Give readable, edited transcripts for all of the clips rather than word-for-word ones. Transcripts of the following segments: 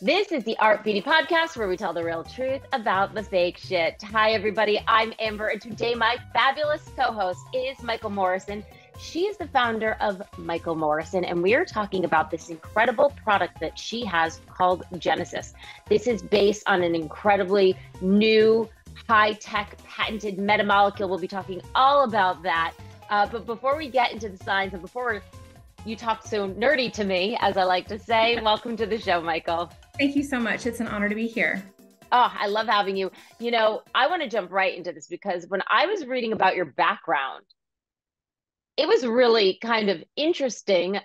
This is the Art Beauty Podcast where we tell the real truth about the fake shit. Hi, everybody. I'm Amber, and today my fabulous co-host is Michal Morrison. She is the founder of Michal Morrison, and we are talking about this incredible product that she has called Genesis. This is based on an incredibly new, high-tech, patented metamolecule. We'll be talking all about that. But before we get into the science and before you talk so nerdy to me, as I like to say, welcome to the show, Michal. Thank you so much. It's an honor to be here. Oh, I love having you. You know, I want to jump right into this because when I was reading about your background, it was really kind of interesting.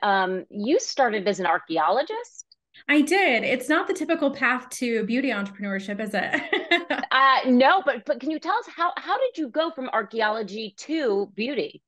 You started as an archaeologist. I did. It's not the typical path to beauty entrepreneurship, is it? No, but can you tell us how did you go from archaeology to beauty?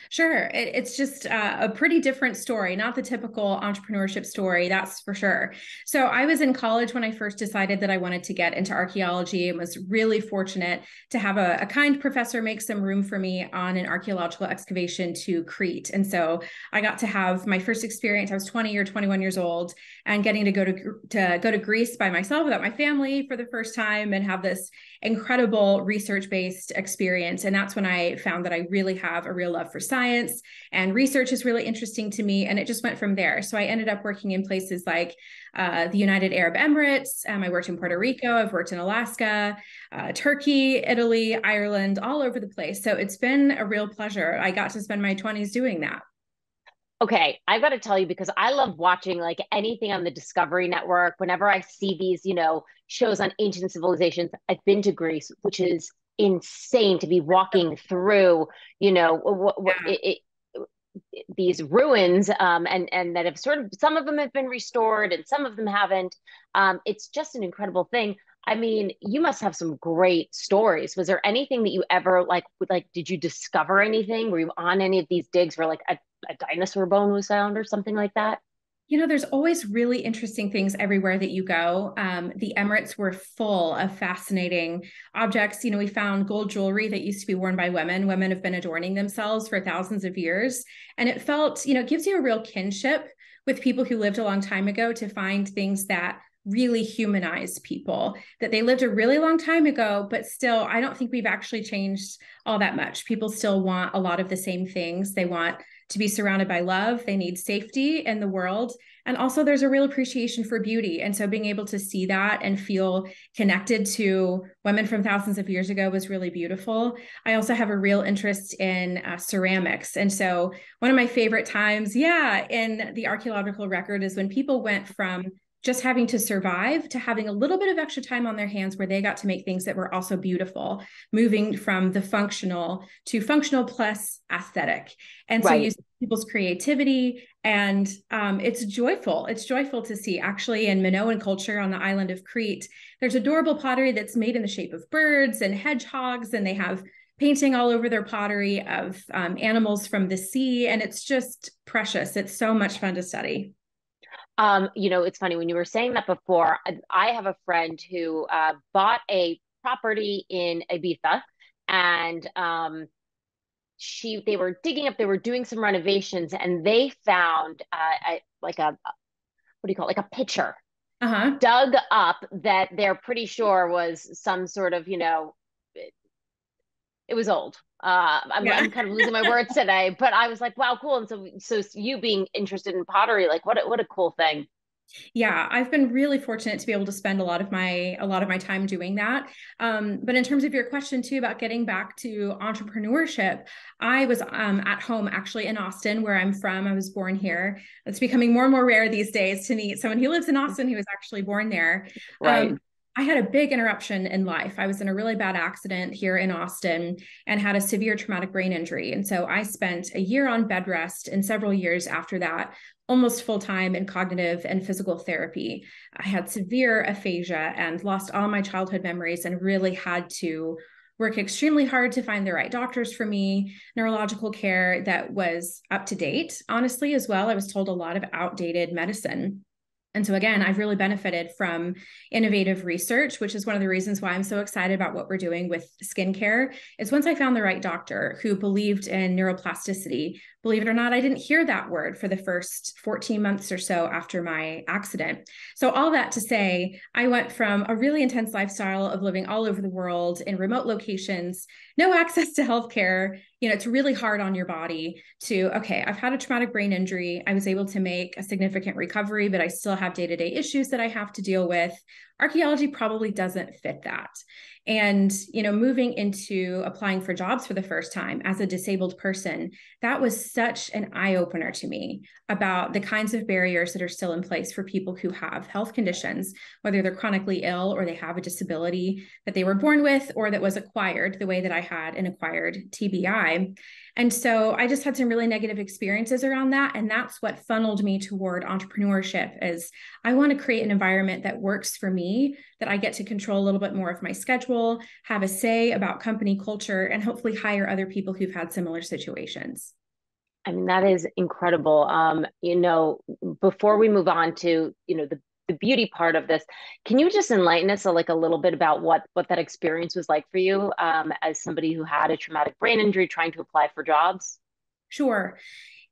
Sure. It's just a pretty different story, not the typical entrepreneurship story, that's for sure. So I was in college when I first decided that I wanted to get into archaeology and was really fortunate to have a kind professor make some room for me on an archaeological excavation to Crete. And so I got to have my first experience. I was 20 or 21 years old and getting to go to Greece by myself without my family for the first time and have this incredible research-based experience. And that's when I found that I really have a real love for science and research is really interesting to me. And it just went from there. So I ended up working in places like the United Arab Emirates. I worked in Puerto Rico. I've worked in Alaska, Turkey, Italy, Ireland, all over the place. So it's been a real pleasure. I got to spend my 20s doing that. Okay, I've got to tell you because I love watching like anything on the Discovery Network. Whenever I see these, shows on ancient civilizations, I've been to Greece, which is insane to be walking through, Yeah. these ruins, and that have sort of some of them have been restored and some of them haven't. It's just an incredible thing. I mean, you must have some great stories. Was there anything that you ever like, did you discover anything? Were you on any of these digs where like a dinosaur bone was found or something like that? There's always really interesting things everywhere that you go. The Emirates were full of fascinating objects. We found gold jewelry that used to be worn by women. Women have been adorning themselves for thousands of years. And it felt, it gives you a real kinship with people who lived a long time ago to find things that really humanize people, that they lived a really long time ago, but still, I don't think we've actually changed all that much. People still want a lot of the same things. They want to be surrounded by love. They need safety in the world. And also there's a real appreciation for beauty. And so being able to see that and feel connected to women from thousands of years ago was really beautiful. I also have a real interest in ceramics. And so one of my favorite times, in the archaeological record is when people went from just having to survive to having a little bit of extra time on their hands where they got to make things that were also beautiful, moving from the functional to functional plus aesthetic. And so you Right. see people's creativity and it's joyful. It's joyful to see actually in Minoan culture on the island of Crete, there's adorable pottery that's made in the shape of birds and hedgehogs, and they have painting all over their pottery of animals from the sea. And it's just precious. It's so much fun to study. It's funny when you were saying that before. I have a friend who bought a property in Ibiza, and they were digging up, they were doing some renovations, and they found like a what do you call it, like a pitcher Uh-huh. dug up that they're pretty sure was some sort of, it was old. Yeah. I'm kind of losing my words today, but I was like, wow, cool. And so you being interested in pottery, like what a cool thing. Yeah, I've been really fortunate to be able to spend a lot of my time doing that. But in terms of your question too about getting back to entrepreneurship, I was at home actually in Austin, where I'm from. I was born here. It's becoming more and more rare these days to meet someone who lives in Austin who was actually born there. Right. Um, I had a big interruption in life. I was in a really bad accident here in Austin and had a severe traumatic brain injury. And so I spent a year on bed rest and several years after that almost full time in cognitive and physical therapy. I had severe aphasia and lost all my childhood memories and really had to work extremely hard to find the right doctors for me, neurological care that was up to date, honestly, as well. I was told a lot of outdated medicine. And so again, I've really benefited from innovative research, which is one of the reasons why I'm so excited about what we're doing with skincare. Is once I found the right doctor who believed in neuroplasticity, Believe it or not, I didn't hear that word for the first 14 months or so after my accident. So all that to say, I went from a really intense lifestyle of living all over the world in remote locations, no access to healthcare. It's really hard on your body to, okay, I've had a traumatic brain injury. I was able to make a significant recovery, but I still have day-to-day issues that I have to deal with. Archaeology probably doesn't fit that. And, moving into applying for jobs for the first time as a disabled person, that was such an eye-opener to me about the kinds of barriers that are still in place for people who have health conditions, whether they're chronically ill or they have a disability that they were born with or that was acquired the way that I had an acquired TBI. And so I just had some really negative experiences around that. And that's what funneled me toward entrepreneurship, is I want to create an environment that works for me, that I get to control a little bit more of my schedule, have a say about company culture, and hopefully hire other people who've had similar situations. I mean, that is incredible. Before we move on to, the beauty part of this, can you just enlighten us like a little bit about what that experience was like for you, as somebody who had a traumatic brain injury trying to apply for jobs? Sure.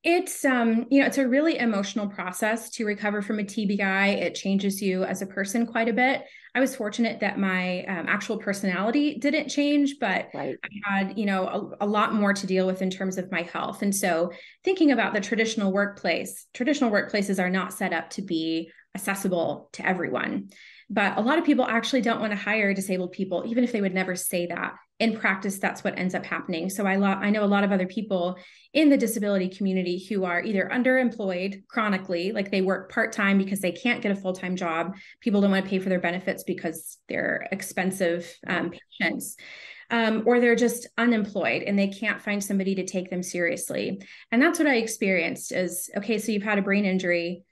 It's it's a really emotional process to recover from a TBI. It changes you as a person quite a bit. I was fortunate that my actual personality didn't change, but Right. I had, a lot more to deal with in terms of my health. And so thinking about the traditional workplaces are not set up to be accessible to everyone. But a lot of people actually don't want to hire disabled people, even if they would never say that. In practice, that's what ends up happening. So I know a lot of other people in the disability community who are either underemployed chronically, like they work part-time because they can't get a full-time job. People don't want to pay for their benefits because they're expensive patients. Or they're just unemployed and they can't find somebody to take them seriously. And that's what I experienced is, okay, so you've had a brain injury.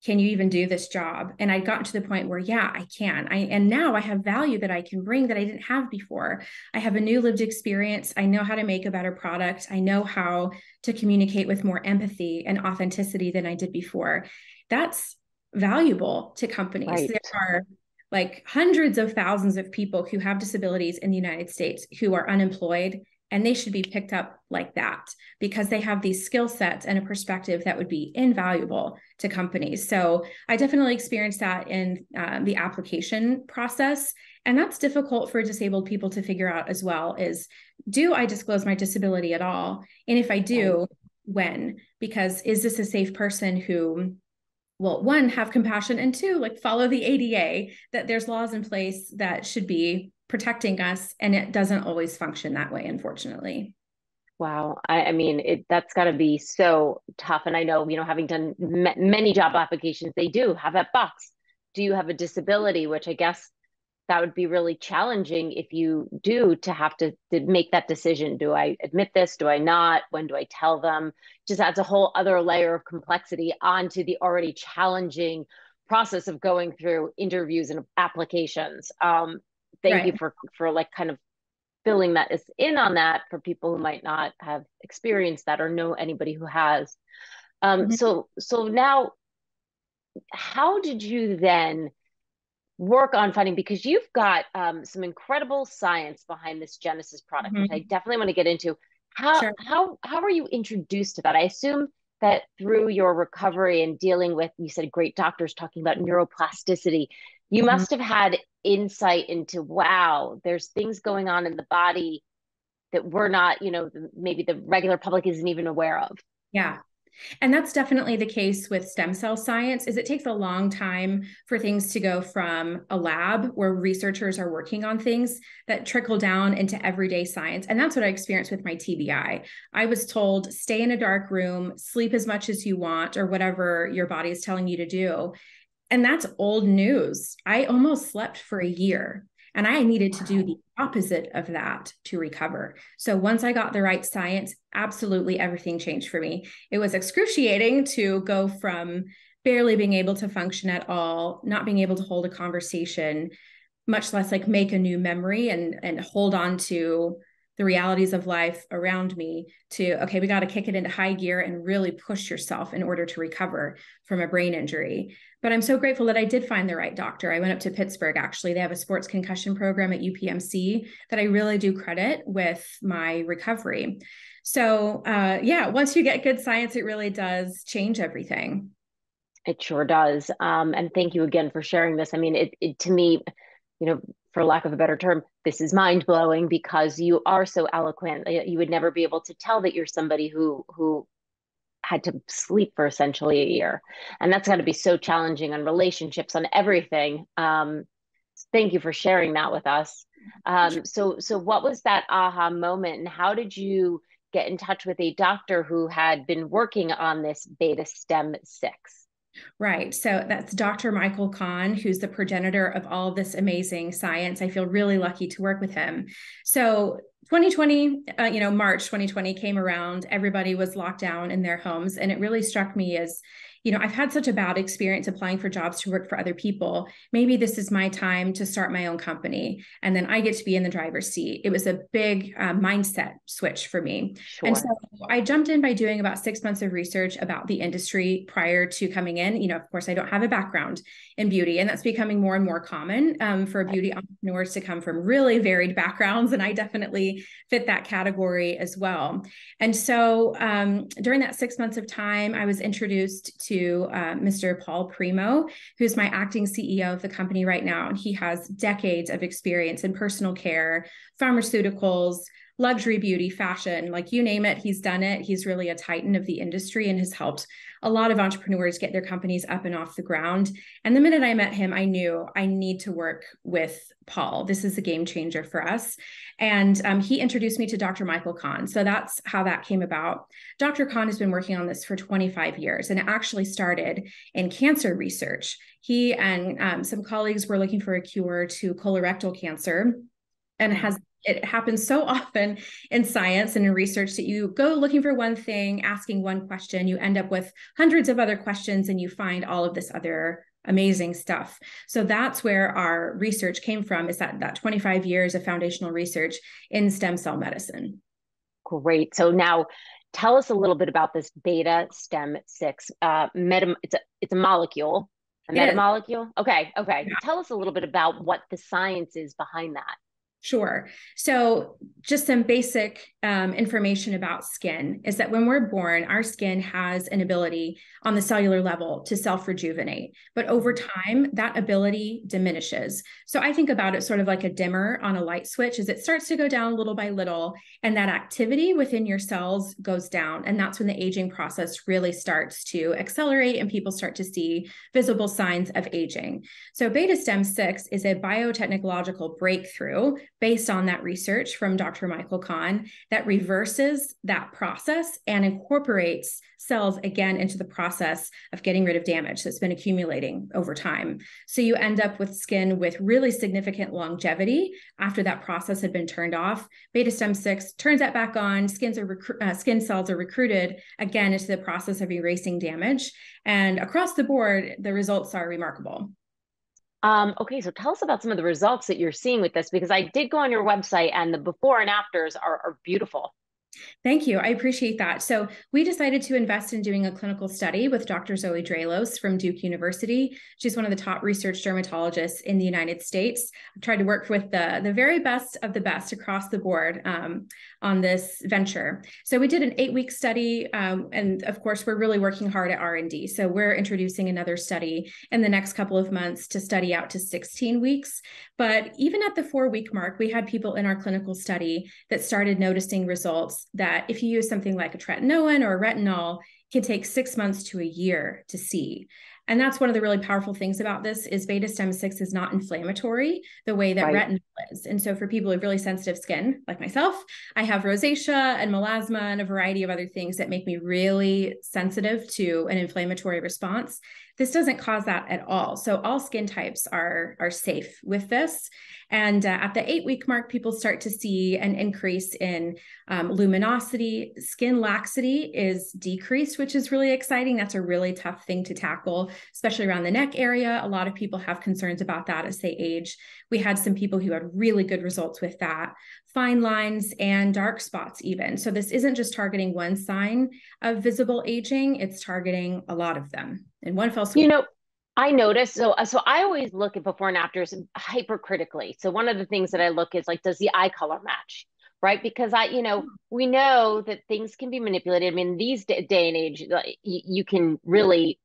Can you even do this job? And I'd gotten to the point where, yeah, I can. And now I have value that I can bring that I didn't have before. I have a new lived experience. I know how to make a better product. I know how to communicate with more empathy and authenticity than I did before. That's valuable to companies. Right. There are like hundreds of thousands of people who have disabilities in the United States who are unemployed, and they should be picked up like that because they have these skill sets and a perspective that would be invaluable to companies. So I definitely experienced that in the application process. And that's difficult for disabled people to figure out as well, is do I disclose my disability at all? And if I do, when? Because is this a safe person who will, one, have compassion, and two, like follow the ADA, that there's laws in place that should be protecting us, and it doesn't always function that way, unfortunately. Wow. I mean, that's got to be so tough. And I know, having done many job applications, they do have that box. Do you have a disability? Which I guess that would be really challenging if you do to have to make that decision. Do I admit this? Do I not? When do I tell them? Just adds a whole other layer of complexity onto the already challenging process of going through interviews and applications. Thank you Right. for like kind of filling that is in on that for people who might not have experienced that or know anybody who has. Mhm. So now, how did you then work on finding, because you've got some incredible science behind this Genesis product, which I Mhm. definitely want to get into. How Sure. how were you introduced to that? I assume that through your recovery and dealing with, you said, great doctors talking about neuroplasticity, you Mhm. must have had insight into, wow, there's things going on in the body that we're not, maybe the regular public isn't even aware of. Yeah. And that's definitely the case with stem cell science, is it takes a long time for things to go from a lab where researchers are working on things that trickle down into everyday science. And that's what I experienced with my TBI. I was told, stay in a dark room, sleep as much as you want, or whatever your body is telling you to do. And that's old news. I almost slept for a year, and I needed to do Wow. the opposite of that to recover. So once I got the right science, absolutely everything changed for me. It was excruciating to go from barely being able to function at all, not being able to hold a conversation, much less like make a new memory and hold on to the realities of life around me to, okay, we got to kick it into high gear and really push yourself in order to recover from a brain injury. But I'm so grateful that I did find the right doctor. I went up to Pittsburgh, actually. They have a sports concussion program at UPMC that I really do credit with my recovery. So yeah, once you get good science, it really does change everything. It sure does. And thank you again for sharing this. I mean, it to me, for lack of a better term, this is mind blowing because you are so eloquent. You would never be able to tell that you're somebody who had to sleep for essentially a year, and that's got to be so challenging on relationships, on everything. Thank you for sharing that with us. So what was that aha moment, and how did you get in touch with a doctor who had been working on this beta stem 6? Right. So that's Dr. Michael Kahn, who's the progenitor of all of this amazing science. I feel really lucky to work with him. So 2020, March 2020 came around, everybody was locked down in their homes. And it really struck me as, I've had such a bad experience applying for jobs to work for other people. Maybe this is my time to start my own company. And then I get to be in the driver's seat. It was a big mindset switch for me. Sure. And so I jumped in by doing about 6 months of research about the industry prior to coming in. Of course, I don't have a background in beauty, and that's becoming more and more common for beauty entrepreneurs to come from really varied backgrounds. And I definitely fit that category as well. And so during that 6 months of time, I was introduced to Mr. Paul Primo, who's my acting CEO of the company right now. And he has decades of experience in personal care, pharmaceuticals, luxury beauty, fashion, like you name it, he's done it. He's really a titan of the industry and has helped a lot of entrepreneurs get their companies up and off the ground. And the minute I met him, I knew I need to work with Paul. This is a game changer for us. And he introduced me to Dr. Michael Kahn. So that's how that came about. Dr. Kahn has been working on this for 25 years, and it actually started in cancer research. He and some colleagues were looking for a cure to colorectal cancer, and it happens so often in science and in research that you go looking for one thing, asking one question, you end up with hundreds of other questions, and you find all of this other amazing stuff. So that's where our research came from, is that 25 years of foundational research in stem cell medicine. Great. So now tell us a little bit about this beta stem 6. It's a molecule, a metamolecule. Okay. Yeah. Tell us a little bit about what the science is behind that. Sure. So just some basic information about skin is that when we're born, our skin has an ability on the cellular level to self-rejuvenate, but over time that ability diminishes. So I think about it sort of like a dimmer on a light switch, as it starts to go down little by little, and that activity within your cells goes down. And that's when the aging process really starts to accelerate and people start to see visible signs of aging. So beta stem 6 is a biotechnological breakthrough based on that research from Dr. Michael Kahn that reverses that process and incorporates cells again into the process of getting rid of damage that's been accumulating over time. So you end up with skin with really significant longevity after that process had been turned off. Beta stem 6 turns that back on. Skin cells are recruited again into the process of erasing damage. And across the board, the results are remarkable. Okay, so tell us about some of the results that you're seeing with this, because I did go on your website and the before and afters are beautiful. Thank you. I appreciate that. So we decided to invest in doing a clinical study with Dr. Zoe Draelos from Duke University. She's one of the top research dermatologists in the United States. I've tried to work with the very best of the best across the board on this venture. So we did an 8-week study. And of course, we're really working hard at R&D. So we're introducing another study in the next couple of months to study out to 16 weeks. But even at the 4-week mark, we had people in our clinical study that started noticing results that if you use something like a tretinoin or a retinol, can take 6 months to a year to see. And that's one of the really powerful things about this is beta stem 6 is not inflammatory the way that retinol is. And so for people with really sensitive skin, like myself, I have rosacea and melasma and a variety of other things that make me really sensitive to an inflammatory response. This doesn't cause that at all. So all skin types are safe with this. And at the 8-week mark, people start to see an increase in luminosity. Skin laxity is decreased, which is really exciting. That's a really tough thing to tackle, especially around the neck area. A lot of people have concerns about that as they age. We had some people who had really good results with that. Fine lines and dark spots even. So this isn't just targeting one sign of visible aging, it's targeting a lot of them in one fell swoop. I noticed, so I always look at before and afters hypercritically. So one of the things that I look is like, does the eye color match? Right? Because we know that things can be manipulated. I mean, these day and age, you can really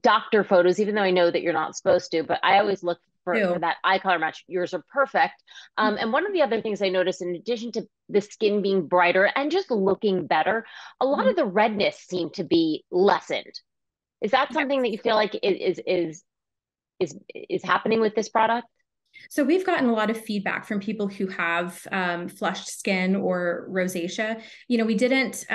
doctor photos, even though I know that you're not supposed to, but I always look for that eye color match. Yours are perfect. And one of the other things I noticed, in addition to the skin being brighter and just looking better, a lot of the redness seemed to be lessened. Is that something that you feel like is happening with this product? So we've gotten a lot of feedback from people who have flushed skin or rosacea. We didn't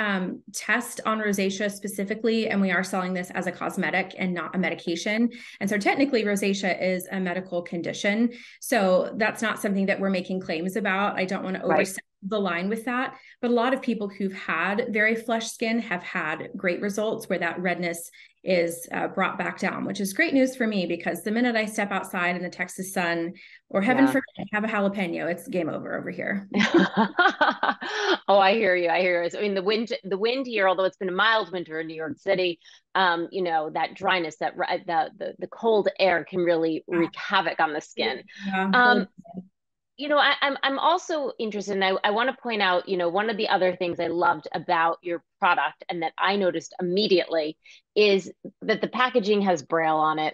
test on rosacea specifically, and we are selling this as a cosmetic and not a medication. And so technically rosacea is a medical condition. So that's not something that we're making claims about. I don't want to overstep the line with that. But a lot of people who've had very flushed skin have had great results where that redness is brought back down, which is great news for me, because the minute I step outside in the Texas sun, or heaven forbid, have a jalapeno, it's game over here. Oh, I hear you. I hear you. I mean, the wind here, although it's been a mild winter in New York City, that dryness, that the cold air can really wreak havoc on the skin. Really. I'm also interested, and I want to point out, one of the other things I loved about your product and that I noticed immediately is that the packaging has Braille on it,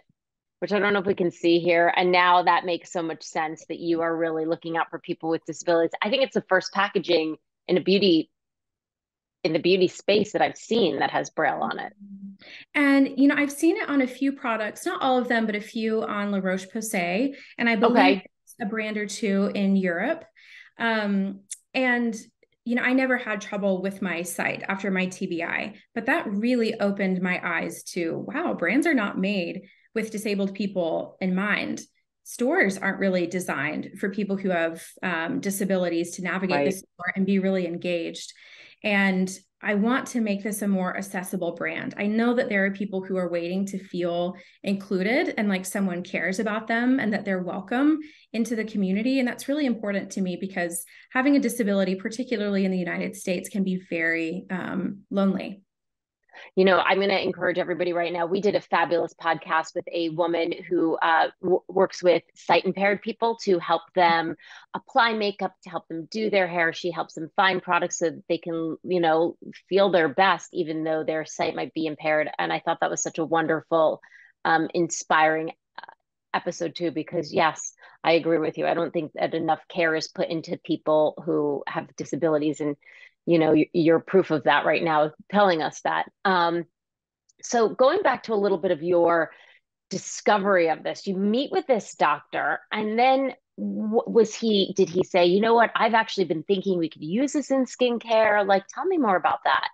which I don't know if we can see here. And now that makes so much sense that you are really looking out for people with disabilities. I think it's the first packaging in the beauty space that I've seen that has Braille on it. And, I've seen it on a few products, not all of them, but a few on La Roche-Posay. And I believe a brand or two in Europe. And, I never had trouble with my sight after my TBI, but that really opened my eyes to, wow, brands are not made with disabled people in mind. Stores aren't really designed for people who have disabilities to navigate the store and be really engaged. And I want to make this a more accessible brand. I know that there are people who are waiting to feel included and like someone cares about them and that they're welcome into the community. And that's really important to me, because having a disability, particularly in the United States, can be very lonely. I'm going to encourage everybody right now. We did a fabulous podcast with a woman who works with sight impaired people to help them apply makeup, to help them do their hair. She helps them find products so that they can, feel their best, even though their sight might be impaired. And I thought that was such a wonderful, inspiring episode too, because yes, I agree with you. I don't think that enough care is put into people who have disabilities, and you're proof of that right now, telling us that. So going back to a little bit of your discovery of this, you meet with this doctor, and then did he say, you know what, I've actually been thinking we could use this in skincare? Like, tell me more about that.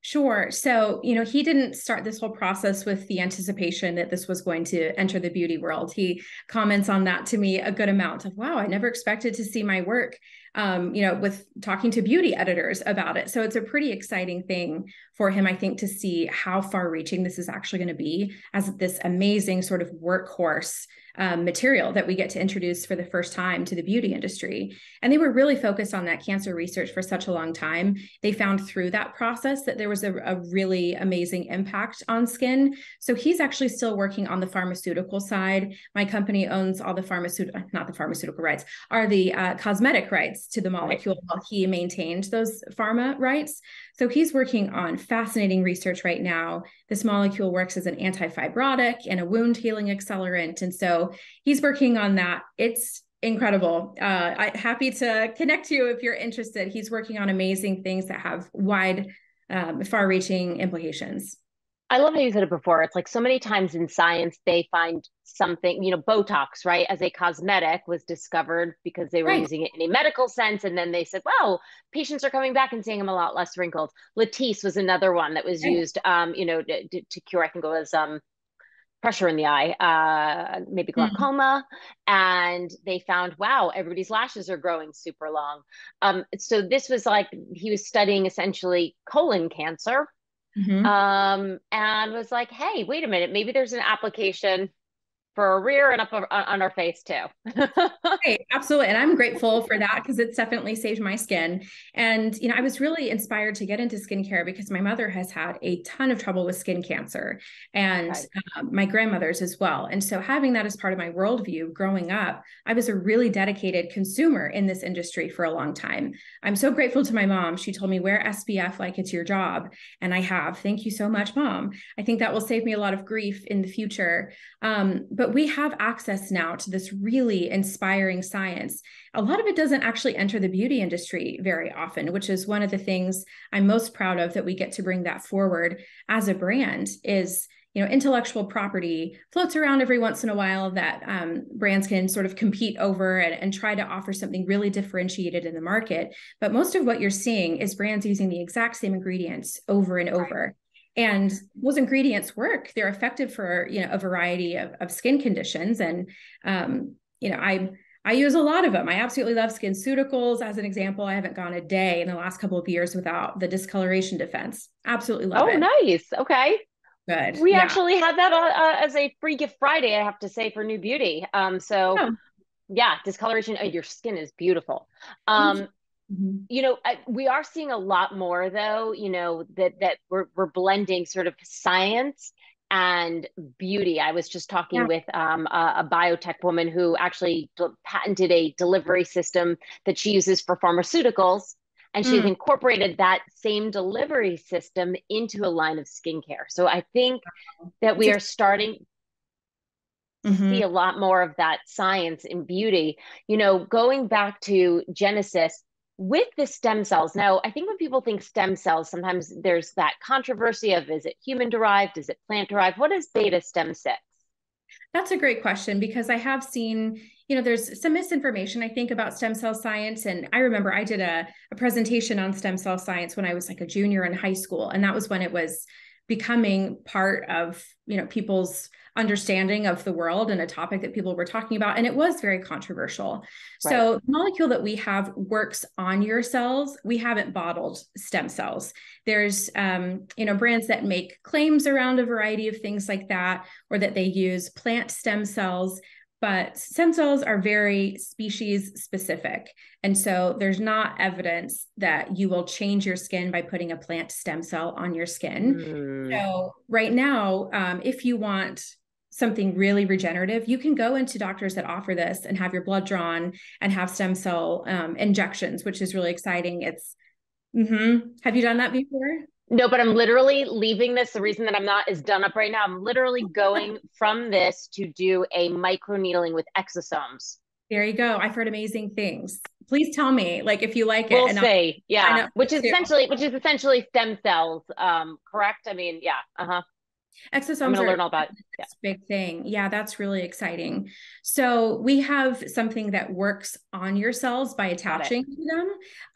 Sure. So, he didn't start this whole process with the anticipation that this was going to enter the beauty world. He comments on that to me a good amount of, wow, I never expected to see my work, with talking to beauty editors about it. So it's a pretty exciting thing for him, I think, to see how far reaching this is actually going to be as this amazing sort of workhorse material that we get to introduce for the first time to the beauty industry. And they were really focused on that cancer research for such a long time. They found through that process that there was a really amazing impact on skin. So he's actually still working on the pharmaceutical side. My company owns all the not the pharmaceutical rights, are the cosmetic rights to the molecule, while he maintained those pharma rights. So he's working on fascinating research right now. This molecule works as an antifibrotic and a wound healing accelerant. And so he's working on that. It's incredible. I'm happy to connect you if you're interested. He's working on amazing things that have wide, far-reaching implications. I love how you said it before. It's like so many times in science, they find something, Botox, right, as a cosmetic was discovered because they were using it in a medical sense. And then they said, wow, patients are coming back and seeing them a lot less wrinkled. Latisse was another one that was used, to cure, I think it was pressure in the eye, maybe Mm. glaucoma, and they found, wow, everybody's lashes are growing super long. So this was like he was studying essentially colon cancer, Mhm. and was like, hey, wait a minute, maybe there's an application for a rear and up on our face too. Right, absolutely. And I'm grateful for that because it's definitely saved my skin. And, I was really inspired to get into skincare because my mother has had a ton of trouble with skin cancer and Okay. my grandmother's as well. And so having that as part of my worldview growing up, I was a really dedicated consumer in this industry for a long time. I'm so grateful to my mom. She told me wear SPF like it's your job. And I have. Thank you so much, Mom. I think that will save me a lot of grief in the future. But we have access now to this really inspiring science. A lot of it doesn't actually enter the beauty industry very often, which is one of the things I'm most proud of that we get to bring that forward as a brand is, intellectual property floats around every once in a while that brands can sort of compete over and try to offer something really differentiated in the market. But most of what you're seeing is brands using the exact same ingredients over and over. And those ingredients work. They're effective for, a variety of skin conditions. And, I use a lot of them. I absolutely love SkinCeuticals. As an example, I haven't gone a day in the last couple of years without the discoloration defense. Absolutely love Oh, it. nice. Okay. Good. We Yeah. actually had that as a free gift Friday, I have to say, for New Beauty. So Oh, yeah, discoloration. Your skin is beautiful. thank you. Um, Mhm. we are seeing a lot more though, that we're blending sort of science and beauty. I was just talking Yeah. with a biotech woman who actually patented a delivery system that she uses for pharmaceuticals. And she's Mm. incorporated that same delivery system into a line of skincare. So I think that It's we are starting to see Mhm. a lot more of that science in beauty. Going back to Genesis with the stem cells. Now, I think when people think stem cells, sometimes there's that controversy of is it human derived? Is it plant derived? What is beta stem 6? That's a great question because I have seen, there's some misinformation, I think, about stem cell science. And I remember I did a presentation on stem cell science when I was like a junior in high school. And that was when it was becoming part of, people's understanding of the world and a topic that people were talking about. And it was very controversial. Right. So the molecule that we have works on your cells. We haven't bottled stem cells. There's, brands that make claims around a variety of things like that, or that they use plant stem cells, but stem cells are very species specific. And so there's not evidence that you will change your skin by putting a plant stem cell on your skin. Mm. So right now, if you want something really regenerative, you can go into doctors that offer this and have your blood drawn and have stem cell injections, which is really exciting. Have you done that before? No, but I'm literally leaving this. The reason that I'm not is done up right now. I'm literally going from this to do a micro needling with exosomes. There you go. I've heard amazing things. Please tell me, like, if you like it, We'll and I'll see. sign Yeah, up for which it is too. essentially stem cells. Correct? I mean, yeah. Uh-huh. I'm Exosomes gonna are learn all about. Yeah, this big thing. Yeah, that's really exciting. So we have something that works on your cells by got it. attaching to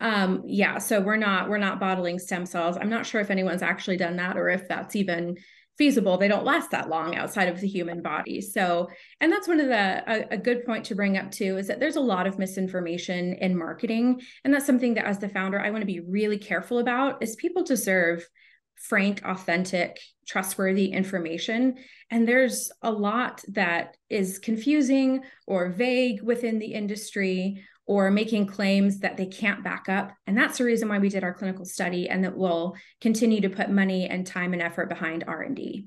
them. Yeah, so we're not bottling stem cells. I'm not sure if anyone's actually done that or if that's even feasible. They don't last that long outside of the human body. So, and that's one of a good point to bring up too, is that there's a lot of misinformation in marketing. And that's something that as the founder, I want to be really careful about is people deserve frank, authentic, trustworthy information. And there's a lot that is confusing or vague within the industry or making claims that they can't back up. And that's the reason why we did our clinical study and that we'll continue to put money and time and effort behind R&D.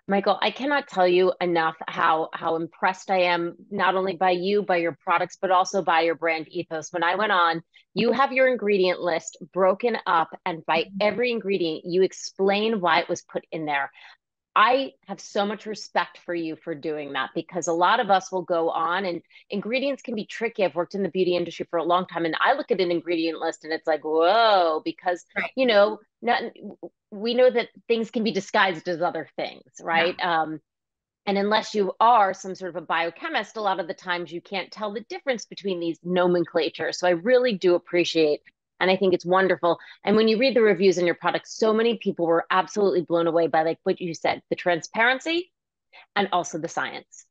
Michael, I cannot tell you enough how impressed I am, not only by you, by your products, but also by your brand ethos. When I went on, you have your ingredient list broken up, and by every ingredient, you explain why it was put in there. I have so much respect for you for doing that because a lot of us will go on and ingredients can be tricky. I've worked in the beauty industry for a long time and I look at an ingredient list and it's like, whoa, because, Right. not, we know that things can be disguised as other things, Yeah. right? And unless you are some sort of a biochemist, a lot of the times you can't tell the difference between these nomenclatures. So I really do appreciate, and I think it's wonderful. And when you read the reviews in your product, so many people were absolutely blown away by like what you said, the transparency, and also the science.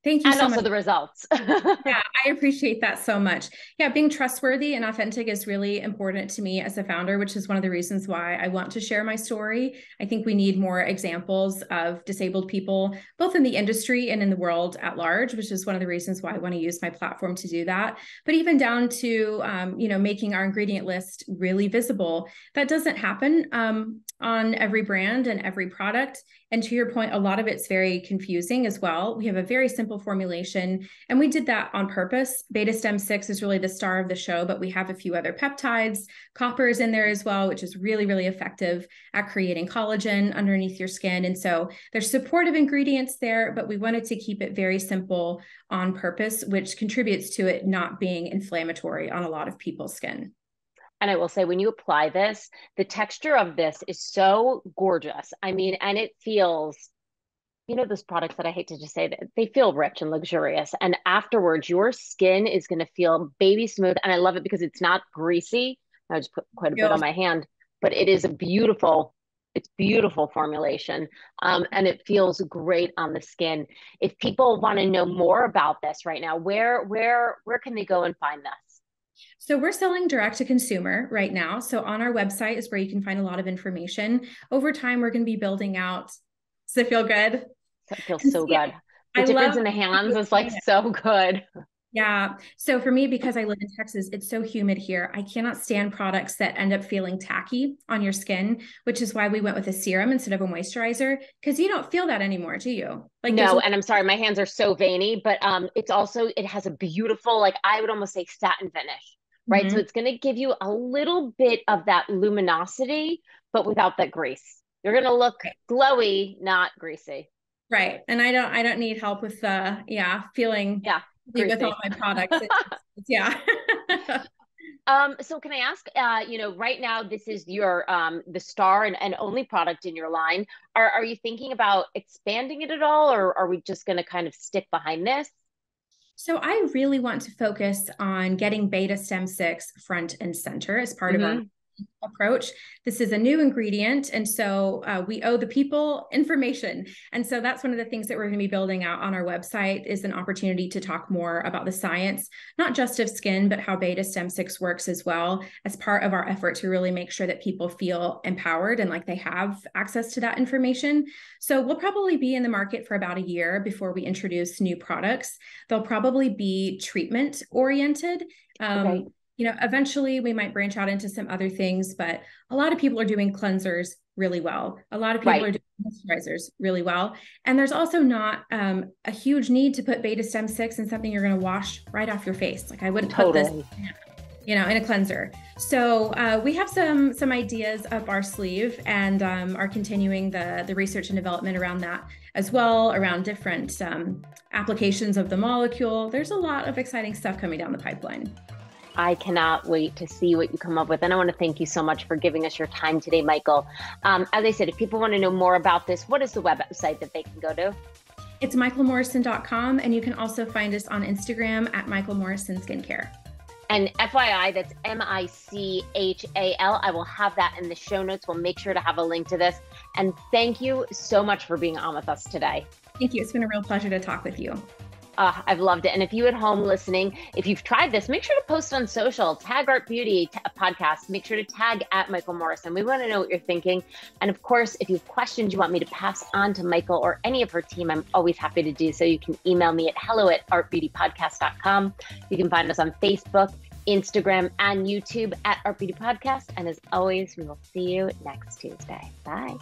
Thank you And so also much. the results. Yeah, I appreciate that so much. Yeah, being trustworthy and authentic is really important to me as a founder, which is one of the reasons why I want to share my story. I think we need more examples of disabled people, both in the industry and in the world at large, which is one of the reasons why I want to use my platform to do that. But even down to, making our ingredient list really visible. That doesn't happen on every brand and every product. And to your point, a lot of it's very confusing as well. We have a very simple formulation, and we did that on purpose. Beta stem 6 is really the star of the show, but we have a few other peptides. Copper is in there as well, which is really, really effective at creating collagen underneath your skin. And so there's supportive ingredients there, but we wanted to keep it very simple on purpose, which contributes to it not being inflammatory on a lot of people's skin. And I will say, when you apply this, the texture of this is so gorgeous. I mean, and it feels, those products that I hate to just say that they feel rich and luxurious. And afterwards, your skin is going to feel baby smooth. And I love it because it's not greasy. I just put quite a bit on my hand, but it is it's beautiful formulation. And it feels great on the skin. If people want to know more about this right now, where can they go and find this? So we're selling direct to consumer right now. So on our website is where you can find a lot of information. Over time, we're going to be building out. Does it feel good? That feels so good. The I difference love in the hands is like so good. Yeah. So for me, because I live in Texas, it's so humid here. I cannot stand products that end up feeling tacky on your skin, which is why we went with a serum instead of a moisturizer, because you don't feel that anymore, do you? Like No, and I'm sorry, my hands are so veiny, but it has a beautiful, like I would almost say satin finish, right? So Mhm. it's going to give you a little bit of that luminosity, but without that grease. You're going to look glowy, not greasy. Right. And I don't need help with feeling Yeah, with all greasy. my products. Yeah. So can I ask, right now this is your the star and only product in your line. Are you thinking about expanding it at all, or are we just going to kind of stick behind this? So I really want to focus on getting beta stem 6 front and center as part of our approach. This is a new ingredient, and so we owe the people information. And so that's one of the things that we're going to be building out on our website is an opportunity to talk more about the science, not just of skin, but how beta stem 6 works as well, as part of our effort to really make sure that people feel empowered and like they have access to that information. So we'll probably be in the market for about a year before we introduce new products. They'll probably be treatment oriented. Okay. Eventually we might branch out into some other things, but a lot of people are doing cleansers really well. A lot of people are doing moisturizers really well. And there's also not a huge need to put beta stem 6 in something you're going to wash right off your face. Like I wouldn't put this, in a cleanser. So we have some ideas up our sleeve and are continuing the research and development around that as well, around different applications of the molecule. There's a lot of exciting stuff coming down the pipeline. I cannot wait to see what you come up with. And I want to thank you so much for giving us your time today, Michal. As I said, if people want to know more about this, what is the website that they can go to? It's michalmorrison.com. And you can also find us on Instagram at Michal Morrison Skincare. And FYI, that's Michal. I will have that in the show notes. We'll make sure to have a link to this. And thank you so much for being on with us today. Thank you. It's been a real pleasure to talk with you. I've loved it. And if you at home listening, if you've tried this, make sure to post on social, tag Art Beauty podcast, make sure to tag at Michal Morrison. We want to know what you're thinking. And of course, if you have questions you want me to pass on to Michal or any of her team, I'm always happy to do so. You can email me at hello@artbeautypodcast.com. You can find us on Facebook, Instagram, and YouTube at Art Beauty Podcast. And as always, we will see you next Tuesday. Bye.